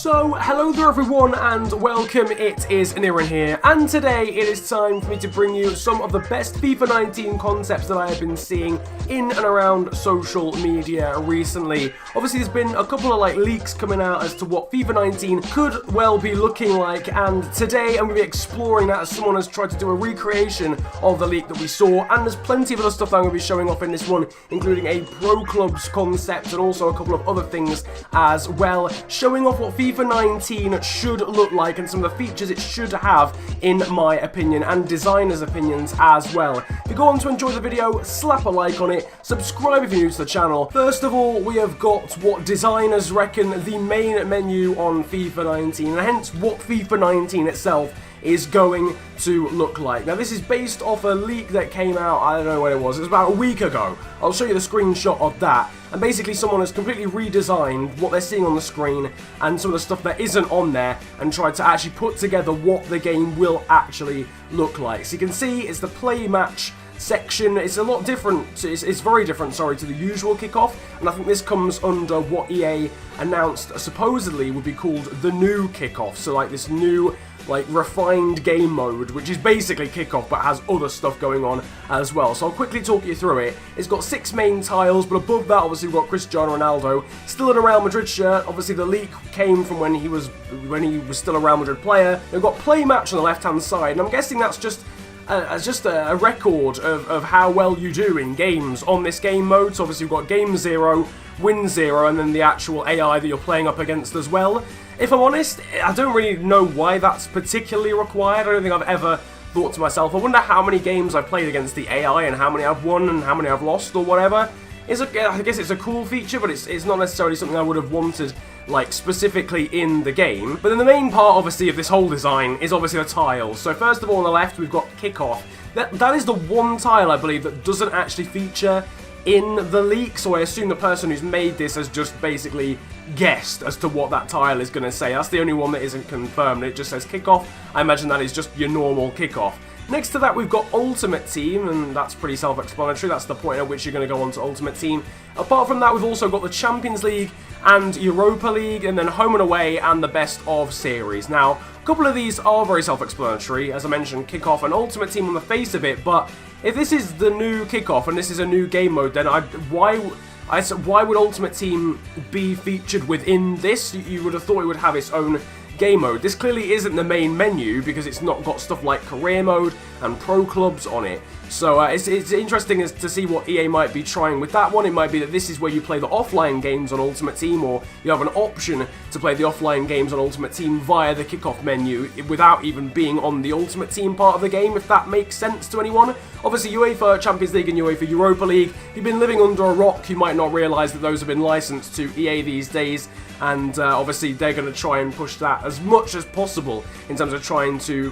So, hello there everyone and welcome, it is Aniran here, and today it is time for me to bring you some of the best FIFA 19 concepts that I have been seeing in and around social media recently. Obviously there's been a couple of leaks coming out as to what FIFA 19 could well be looking like, and today I'm going to be exploring that as someone has tried to do a recreation of the leak that we saw, and there's plenty of other stuff that I'm going to be showing off in this one, including a Pro Clubs concept and also a couple of other things as well, showing off what FIFA 19 should look like and some of the features it should have in my opinion and designers' opinions as well. If you go on to enjoy the video, slap a like on it, subscribe if you're new to the channel. First of all, we have got what designers reckon the main menu on FIFA 19 and hence what FIFA 19 itself is going to look like. Now this is based off a leak that came out, I don't know when it was about a week ago. I'll show you the screenshot of that, and basically someone has completely redesigned what they're seeing on the screen and some of the stuff that isn't on there and tried to actually put together what the game will actually look like. So you can see it's the play match section. It's a lot different, it's very different, sorry, to the usual kickoff, and I think this comes under what EA announced supposedly would be called the new kickoff, so this new refined game mode, which is basically kickoff but has other stuff going on as well. So I'll quickly talk you through it. It's got 6 main tiles, but above that obviously we've got Cristiano Ronaldo still in a Real Madrid shirt. Obviously the leak came from when he was still a Real Madrid player. We've got play match on the left hand side, and I'm guessing that's just a record of how well you do in games on this game mode. So obviously we've got game 0, win 0, and then the actual AI that you're playing up against as well. If I'm honest, I don't really know why that's particularly required. I don't think I've ever thought to myself, I wonder how many games I've played against the AI and how many I've won and how many I've lost or whatever. I guess it's a cool feature, but it's not necessarily something I would have wanted specifically in the game. But then the main part obviously of this whole design is obviously the tiles. So first of all on the left we've got kickoff. That is the one tile I believe that doesn't actually feature in the leak, so I assume the person who's made this has just basically guessed as to what that tile is going to say. That's the only one that isn't confirmed. It just says kickoff. I imagine that is just your normal kickoff. Next to that we've got Ultimate Team, and that's pretty self-explanatory. That's the point at which you're going to go on to Ultimate Team. Apart from that, we've also got the Champions League and Europa League, and then Home and Away and the Best of Series. Now, a couple of these are very self-explanatory. As I mentioned, Kickoff and Ultimate Team on the face of it, but if this is the new Kickoff and this is a new game mode, then why would Ultimate Team be featured within this? You would have thought it would have its own game mode. This clearly isn't the main menu because it's not got stuff like career mode and pro clubs on it. So it's interesting as to see what EA might be trying with that one. It might be that this is where you play the offline games on Ultimate Team, or you have an option to play the offline games on Ultimate Team via the kickoff menu without even being on the Ultimate Team part of the game, if that makes sense to anyone. Obviously UEFA Champions League and UEFA Europa League, if you've been living under a rock you might not realise that those have been licensed to EA these days, and obviously they're going to try and push that as much as possible in terms of trying to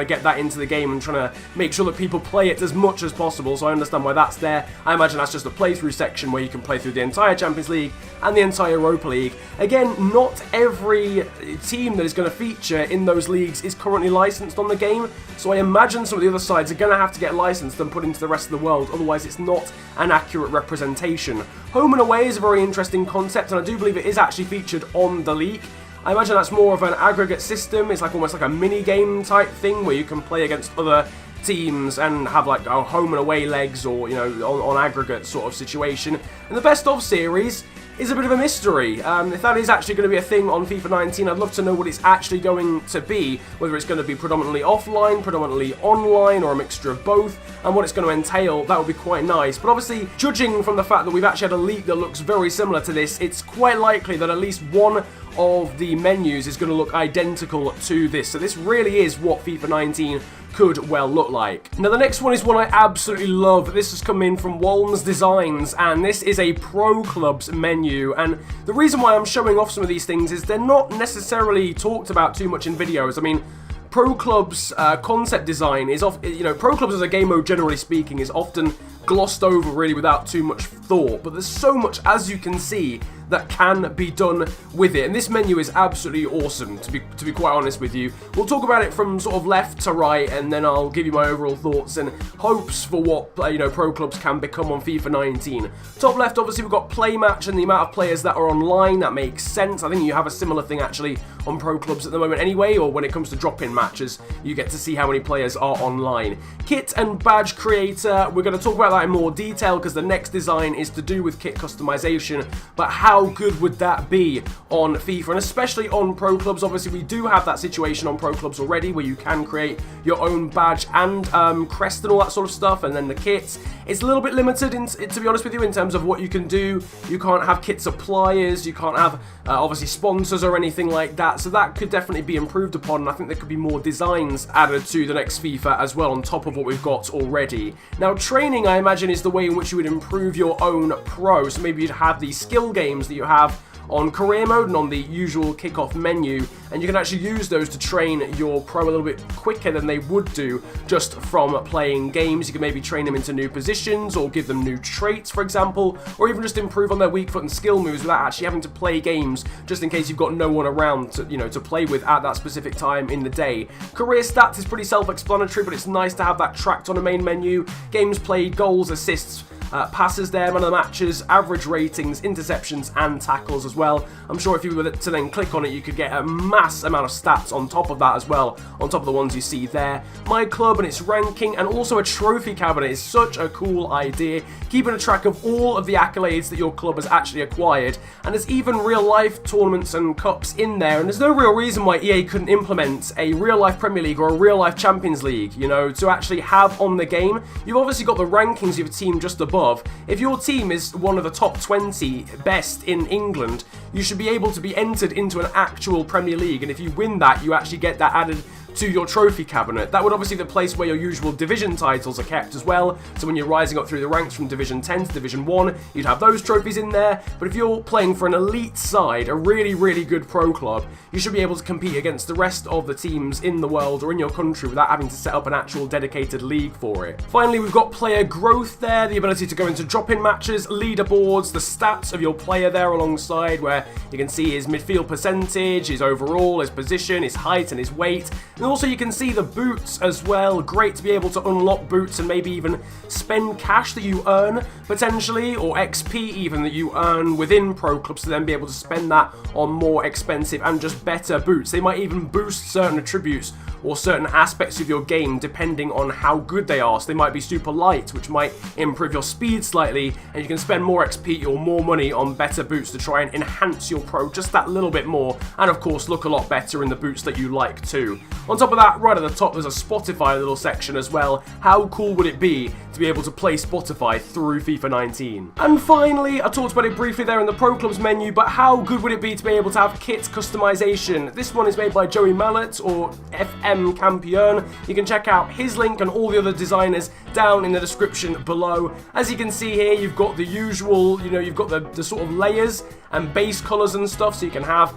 get that into the game and trying to make sure that people play it as much as possible. So I understand why that's there. I imagine that's just a playthrough section where you can play through the entire Champions League and the entire Europa League. Again, not every team that is going to feature in those leagues is currently licensed on the game, so I imagine some of the other sides are going to have to get licensed and put into the rest of the world, otherwise it's not an accurate representation. Home and Away is a very interesting concept, and I do believe it is actually featured on the leak. I imagine that's more of an aggregate system. It's almost like a mini game type thing where you can play against other teams and have a home and away legs, or on aggregate sort of situation. And the Best of Series is a bit of a mystery. If that is actually going to be a thing on FIFA 19, I'd love to know what it's actually going to be, whether it's going to be predominantly offline, predominantly online, or a mixture of both, and what it's going to entail. That would be quite nice. But obviously, judging from the fact that we've actually had a leak that looks very similar to this, it's quite likely that at least one of the menus is going to look identical to this. So this really is what FIFA 19 could well look like. Now the next one is one I absolutely love. This has come in from Walms Designs, and this is a Pro Clubs menu, and the reason why I'm showing off some of these things is they're not necessarily talked about too much in videos. I mean, Pro Clubs concept design is Pro Clubs as a game mode, generally speaking, is often glossed over really without too much thought, but there's so much, as you can see, that can be done with it. And this menu is absolutely awesome, to be quite honest with you. We'll talk about it from sort of left to right, and then I'll give you my overall thoughts and hopes for what pro clubs can become on FIFA 19. Top left, obviously, we've got play match and the amount of players that are online. That makes sense. I think you have a similar thing actually on pro clubs at the moment anyway, or when it comes to drop-in matches, you get to see how many players are online. Kit and badge creator, we're going to talk about that in more detail because the next design is to do with kit customization, but how good would that be on FIFA, and especially on pro clubs? Obviously, we do have that situation on pro clubs already where you can create your own badge and crest and all that sort of stuff, and then the kits. It's a little bit limited, to be honest with you, in terms of what you can do. You can't have kit suppliers, you can't have, obviously, sponsors or anything like that, so that could definitely be improved upon, and I think there could be more designs added to the next FIFA as well, on top of what we've got already. Now, training, I imagine, is the way in which you would improve your own pro, so maybe you'd have these skill games that you have on career mode and on the usual kickoff menu, and you can actually use those to train your pro a little bit quicker than they would do just from playing games. You can maybe train them into new positions or give them new traits, for example, or even just improve on their weak foot and skill moves without actually having to play games, just in case you've got no one around to, to play with at that specific time in the day. Career stats is pretty self-explanatory, but it's nice to have that tracked on a main menu. Games played, goals, assists, passes there, man of the matches, average ratings, interceptions, and tackles as well. I'm sure if you were to then click on it, you could get a mass amount of stats on top of that as well, on top of the ones you see there. My club and its ranking, and also a trophy cabinet is such a cool idea, keeping a track of all of the accolades that your club has actually acquired, and there's even real-life tournaments and cups in there, and there's no real reason why EA couldn't implement a real-life Premier League or a real-life Champions League, to actually have on the game. You've obviously got the rankings of your team just above. If your team is one of the top 20 best in England, you should be able to be entered into an actual Premier League, and if you win that, you actually get that added to your trophy cabinet. That would obviously be the place where your usual division titles are kept as well, so when you're rising up through the ranks from Division 10 to Division 1, you'd have those trophies in there. But if you're playing for an elite side, a really, really good pro club, you should be able to compete against the rest of the teams in the world or in your country without having to set up an actual dedicated league for it. Finally, we've got player growth there, the ability to go into drop-in matches, leaderboards, the stats of your player there alongside, where you can see his midfield percentage, his overall, his position, his height and his weight. And also you can see the boots as well. Great to be able to unlock boots and maybe even spend cash that you earn potentially, or XP even that you earn within pro clubs, to then be able to spend that on more expensive and just better boots. They might even boost certain attributes or certain aspects of your game depending on how good they are. So they might be super light, which might improve your speed slightly, and you can spend more XP or more money on better boots to try and enhance your pro just that little bit more, and of course look a lot better in the boots that you like too. On top of that, right at the top, there's a Spotify little section as well. How cool would it be to be able to play Spotify through FIFA 19? And finally, I talked about it briefly there in the Pro Clubs menu, but how good would it be to be able to have kit customization? This one is made by Joey Mallet, or FM Campion. You can check out his link and all the other designers down in the description below. As you can see here, you've got the usual, you've got the sort of layers and base colors and stuff, so you can have,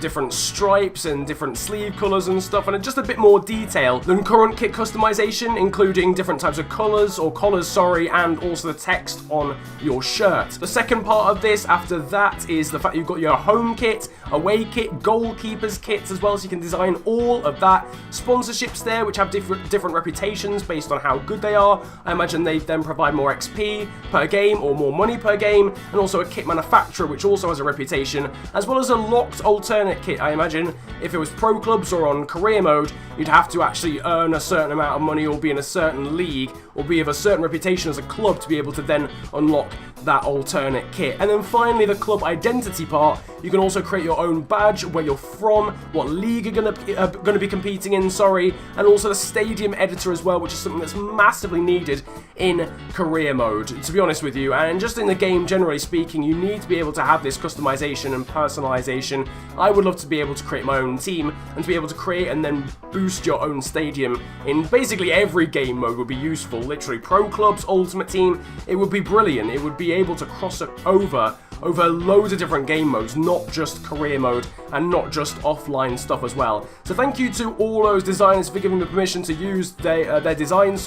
different stripes and different sleeve colors and stuff, and just a bit more detail than current kit customization, including different types of colors, and also the text on your shirt. The second part of this after that is the fact you've got your home kit, away kit, goalkeepers kits as well, so you can design all of that. Sponsorships there, which have different reputations based on how good they are. I imagine they then provide more XP per game or more money per game, and also a kit manufacturer, which also has a reputation, as well as a locked alternate kit. I imagine if it was pro clubs or on career mode, you'd have to actually earn a certain amount of money or be in a certain league or be of a certain reputation as a club to be able to then unlock that alternate kit. And then finally, the club identity part. You can also create your own badge, where you're from, what league you're going to be competing in, and also the stadium editor as well, which is something that's massively needed in career mode, to be honest with you. And just in the game, generally speaking, you need to be able to have this customization and personalization. I would love to be able to create my own team and to be able to create and then boost your own stadium in basically every game mode would be useful. Literally, pro clubs, ultimate team, it would be brilliant. It would be able to cross it over loads of different game modes, not just career mode and not just offline stuff as well. So thank you to all those designers for giving me permission to use their design,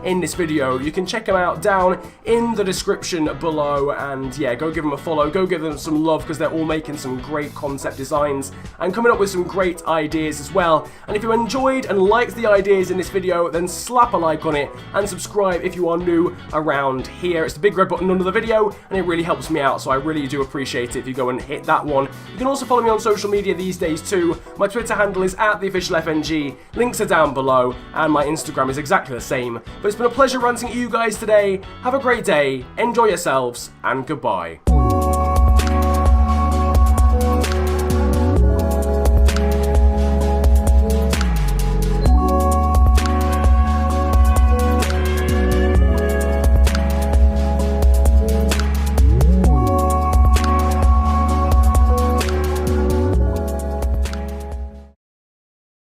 in this video. You can check them out down in the description below, and yeah, go give them a follow, go give them some love, because they're all making some great concept designs and coming up with some great ideas as well. And if you enjoyed and liked the ideas in this video, then slap a like on it and subscribe if you are new around here. It's the big red button under the video, and it really helps me out, so I really do appreciate it if you go and hit that one. You can also follow me on social media these days too. My Twitter handle is @theofficialfng, links are down below, and my Instagram is exactly the same. But it's been a pleasure ranting at you guys today. Have a great day, enjoy yourselves, and goodbye.